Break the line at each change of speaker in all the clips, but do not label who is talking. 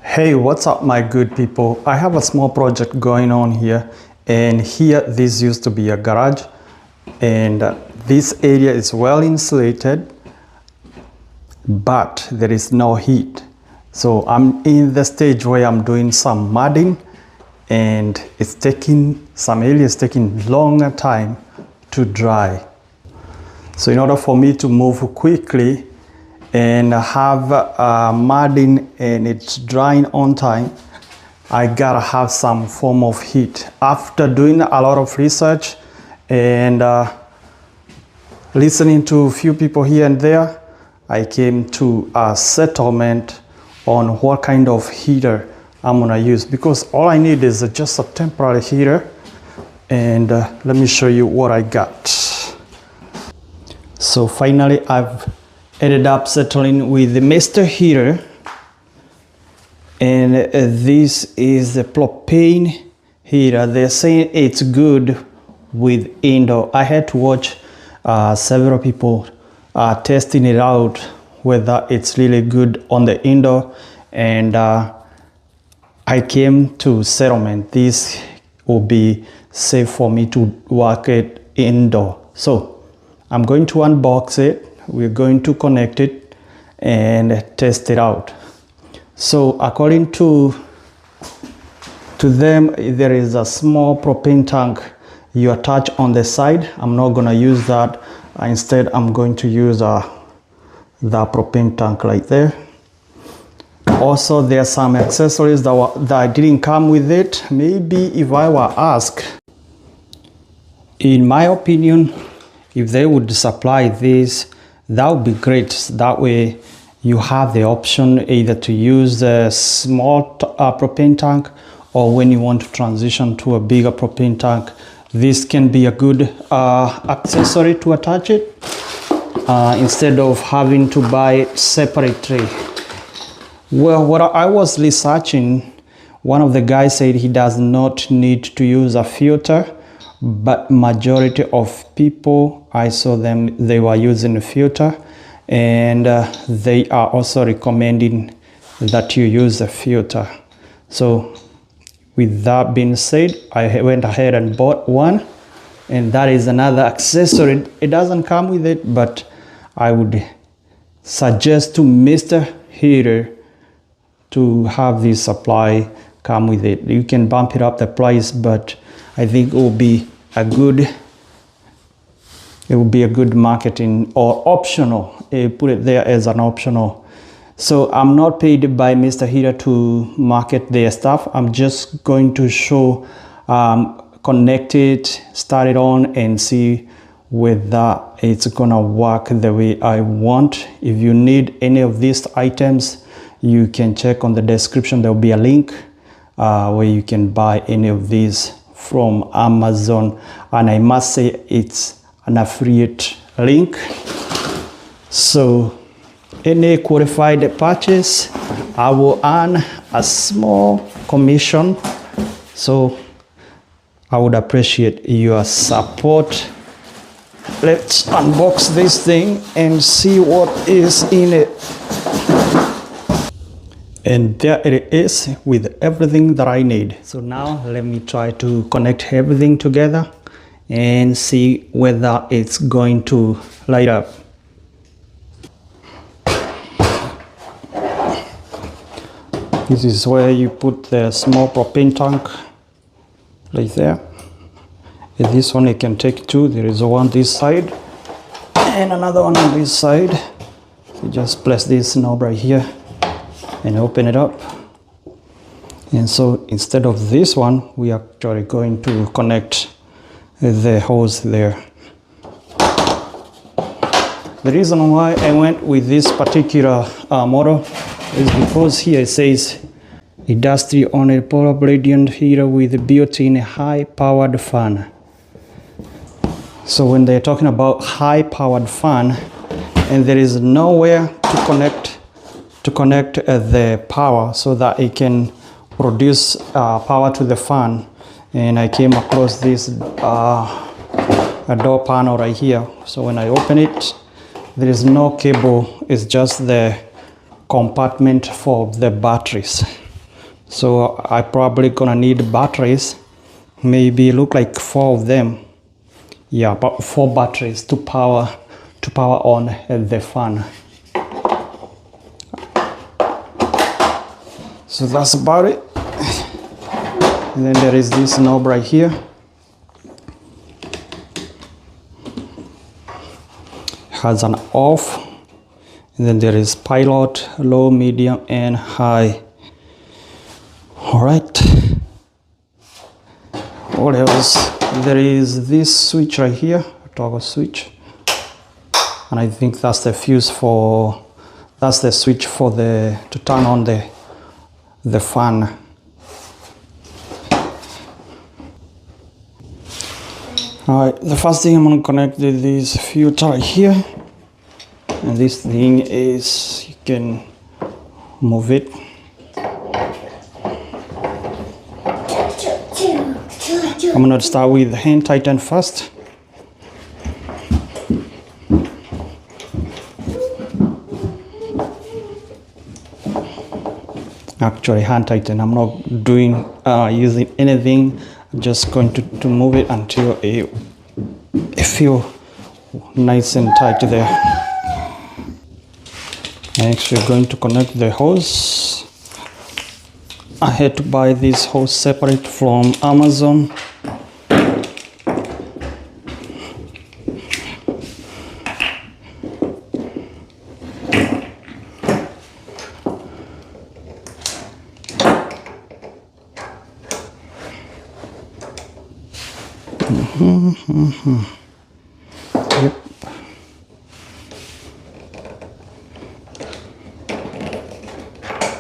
Hey, what's up my good people? I have a small project going on here, and here this used to be a garage, and this area is well insulated, but there is no heat. So I'm in the stage where I'm doing some mudding, and it's taking some areas taking longer time to dry. So in order for me to move quickly and have mudding and it's drying on time, I gotta have some form of heat. After doing a lot of research and listening to a few people here and there, I came to a settlement on what kind of heater I'm gonna use, because all I need is just a temporary heater. And let me show you what I got. So finally I've ended up settling with the Mr. Heater, and this is the Propane Heater. They're saying it's good with indoor. I had to watch several people testing it out, whether it's really good on the indoor, and I came to settlement. This will be safe for me to work it indoor. So I'm going to unbox it. We're going to connect it and test it out. So according to them, there is a small propane tank you attach on the side. I'm not going to use that. Instead, I'm going to use the propane tank right there. Also, there are some accessories that didn't come with it. Maybe if I were asked, in my opinion, if they would supply this, that would be great. That way you have the option either to use the small propane tank, or when you want to transition to a bigger propane tank, this can be a good accessory to attach it instead of having to buy it separately. Well, what I was researching, one of the guys said he does not need to use a filter, but majority of people, I saw them, they were using a filter, and they are also recommending that you use a filter. So with that being said, I went ahead and bought one, and that is another accessory. It doesn't come with it, but I would suggest to Mr. Heater to have this supply come with it. You can bump it up the price, but I think it will be a good marketing or optional. Put it there as an optional. So I'm not paid by Mr. Heater to market their stuff. I'm just going to show, connect it, start it on, and see whether it's gonna work the way I want. If you need any of these items, you can check on the description. There will be a link where you can buy any of these from Amazon, and I must say it's an affiliate link. So any qualified purchase, I will earn a small commission. So I would appreciate your support. Let's unbox this thing and see what is in it. And there it is with everything that I need. So now let me try to connect everything together and see whether it's going to light up. This is where you put the small propane tank right there. And this one you can take two. There is one this side and another one on this side. You just place this knob right here and open it up. And so instead of this one, we are actually going to connect the hose there. The reason why I went with this particular model is because here it says industry only polar radiant heater with built-in high-powered fan. So when they're talking about high-powered fan, and there is nowhere to connect the power so that it can produce power to the fan, and I came across this a door panel right here. So when I open it, there is no cable, it's just the compartment for the batteries. So I probably gonna need batteries, maybe look like 4 of them. Yeah, about 4 batteries to power on the fan. So that's about it. And then there is this knob right here. Has an off, and then there is pilot, low, medium, and high. All right. What else? There is this switch right here, a toggle switch, and I think that's the fuse for. That's the switch for to turn on the fan. Alright, the first thing I'm going to connect this filter right here, and this thing is, you can move it. I'm going to start with hand tighten first. Actually hand tighten, I'm not doing using anything. I'm just going to move it until it feel nice and tight there. Next we're going to connect the hose. I had to buy this hose separate from Amazon. Yep.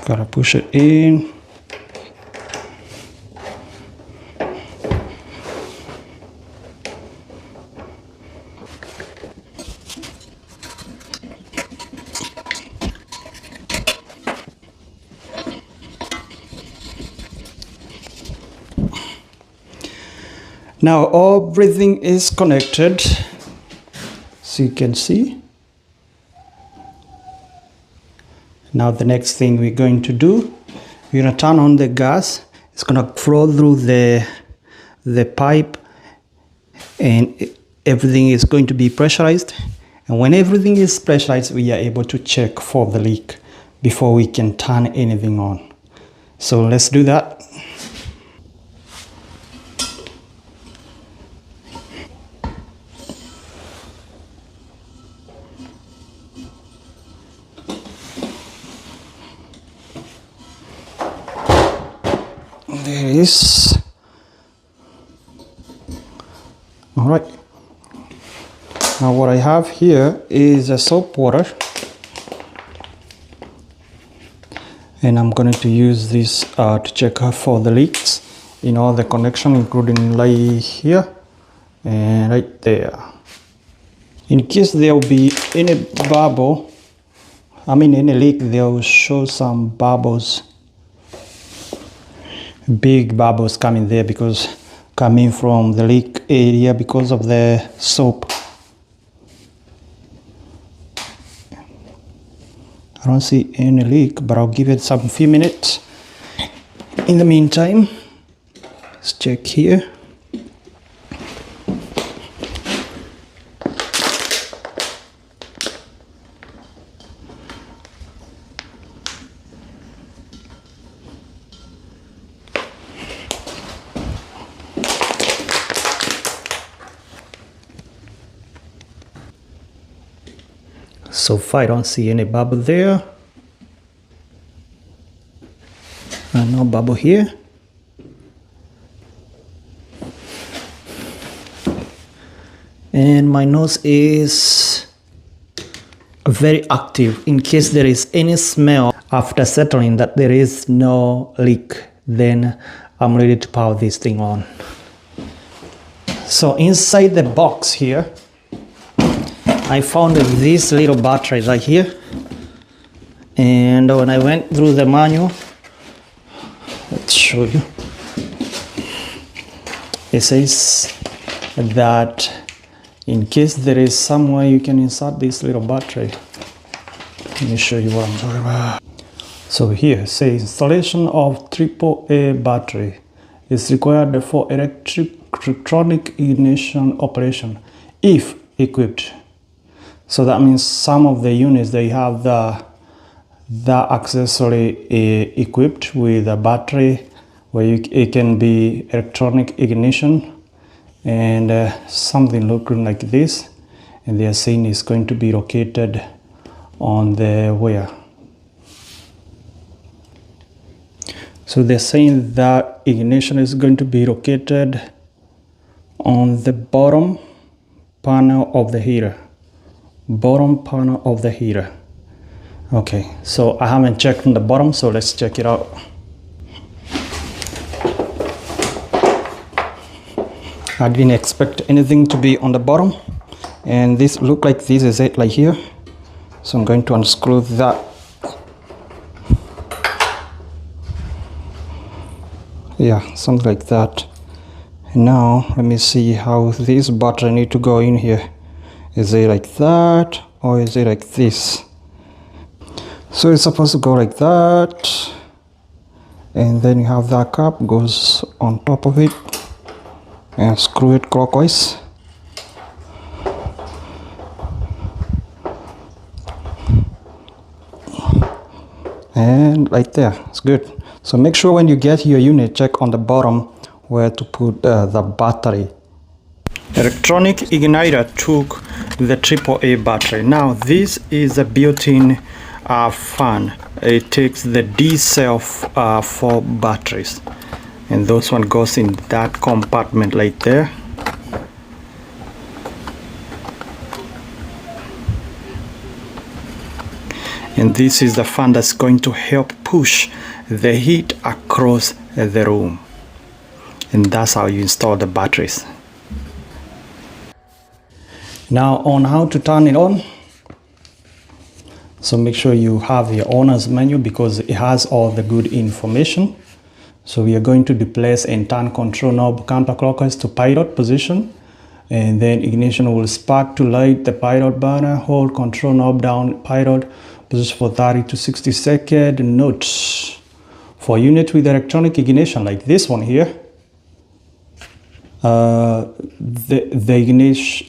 Gotta push it in. Now everything is connected, so you can see. Now the next thing we're going to do, we're gonna turn on the gas. It's gonna flow through the pipe, and everything is going to be pressurized. And when everything is pressurized, we are able to check for the leak before we can turn anything on. So let's do that. There it is. All right. Now what I have here is a soap water, and I'm going to use this to check for the leaks in all the connection, including right here and right there. In case there will be any bubble, any leak, they will show some bubbles. Big bubbles coming there coming from the leak area because of the soap. I don't see any leak, but I'll give it some few minutes. In the meantime, let's check here. So far I don't see any bubble there, and no bubble here. And my nose is very active in case there is any smell. After settling that there is no leak, then I'm ready to power this thing on. So inside the box here, I found this little battery right here, and when I went through the manual, let's show you. It says that in case there is somewhere you can insert this little battery. Let me show you what I'm talking about. So here say installation of AAA battery is required for electronic ignition operation if equipped. So that means some of the units, they have the accessory equipped with a battery where it can be electronic ignition, and something looking like this, and they are saying it's going to be located on the where. So they're saying that ignition is going to be located on the bottom panel of the heater. Bottom panel of the heater. Okay, so I haven't checked on the bottom, so let's check it out. I didn't expect anything to be on the bottom, and this look like this is it, like here. So I'm going to unscrew that. Yeah, something like that. And now let me see how this battery need to go in here. Is it like that, or is it like this? So it's supposed to go like that, and then you have that cap goes on top of it, and screw it clockwise. And right there, it's good. So make sure when you get your unit, check on the bottom where to put the battery. Electronic igniter took the AAA battery. Now this is a built-in fan. It takes the D cell for batteries, and those one goes in that compartment right there. And this is the fan that's going to help push the heat across the room, and that's how you install the batteries. Now on how to turn it on. So make sure you have your owner's manual because it has all the good information. So we are going to deplace and turn control knob counterclockwise to pilot position, and then ignition will spark to light the pilot burner. Hold control knob down pilot position for 30 to 60 seconds. Note, for unit with electronic ignition like this one here, the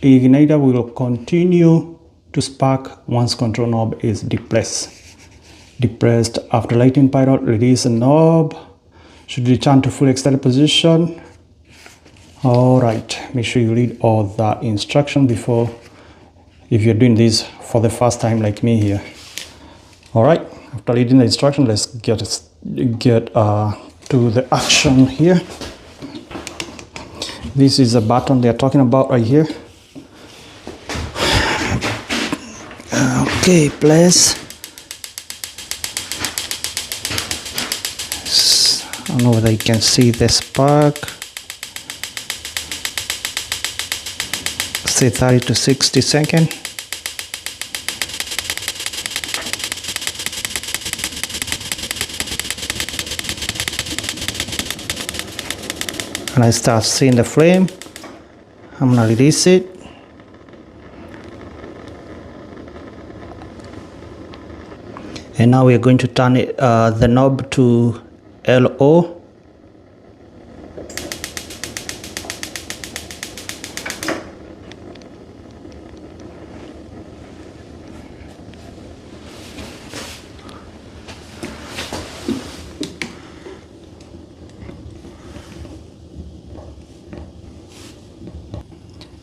igniter will continue to spark once control knob is depressed. After lighting pilot, release the knob. Should return to full extended position. All right, make sure you read all the instruction before, if you're doing this for the first time like me here. All right, after reading the instruction, let's get to the action here. This is a button they're talking about right here. Okay, please. I don't know whether you can see the spark. Say 30 to 60 seconds. And I start seeing the flame. I'm gonna release it. And now we are going to turn it, the knob to LO.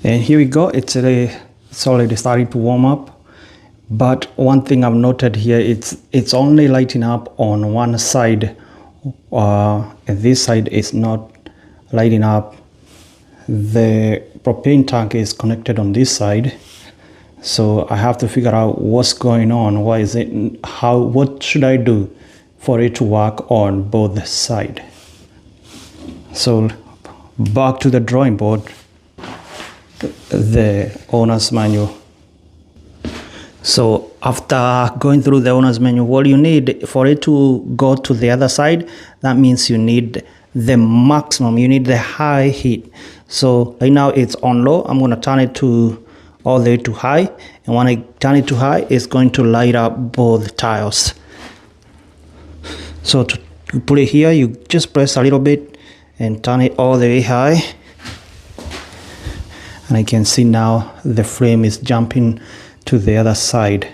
And here we go, it's already starting to warm up. But one thing I've noted here, it's only lighting up on one side. And this side is not lighting up. The propane tank is connected on this side. So I have to figure out what's going on. Why is it? What should I do for it to work on both sides? So back to the drawing board. The owner's manual. So after going through the owner's manual, what you need for it to go to the other side, that means you need the maximum, you need the high heat. So right now it's on low. I'm going to turn it to all the way to high, and when I turn it to high, it's going to light up both tiles. So to put it here, you just press a little bit and turn it all the way high. And I can see now the frame is jumping to the other side.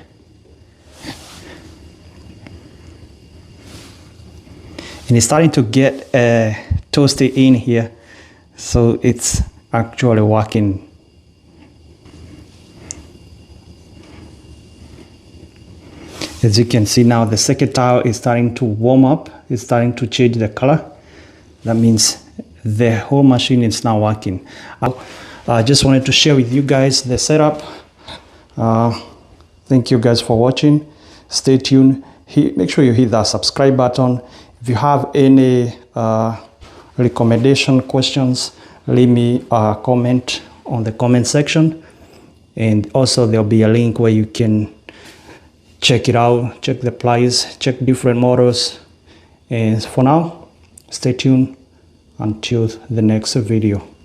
And it's starting to get toasty in here, so it's actually working. As you can see now, the second tile is starting to warm up. It's starting to change the color. That means the whole machine is now working. I just wanted to share with you guys the setup. Thank you guys for watching. Stay tuned. Make sure you hit that subscribe button. If you have any recommendation questions, leave me a comment on the comment section. And also there'll be a link where you can check it out, check the price, check different models. And for now, stay tuned until the next video.